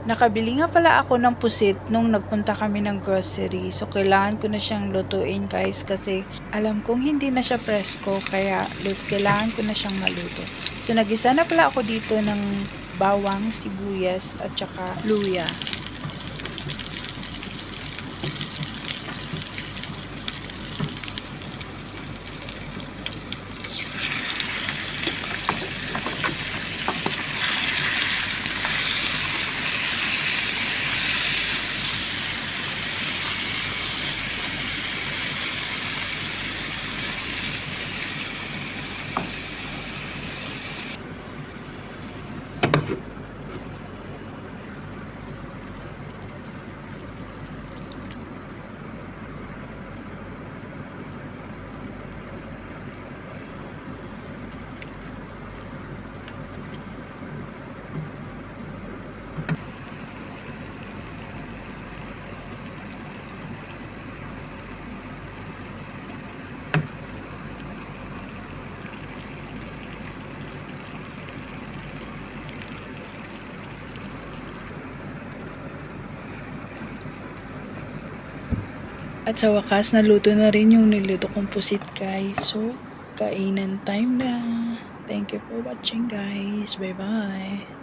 Nakabili nga pala ako ng pusit nung nagpunta kami ng grocery. So, kailangan ko na siyang lutuin guys kasi alam kong hindi na siya presko kaya kailangan ko na siyang maluto. So, nagisa na pala ako dito ng bawang, sibuyas at saka luya. At sa wakas, naluto na rin yung niluto kong pusit guys. So, kainan time na. Thank you for watching guys. Bye bye.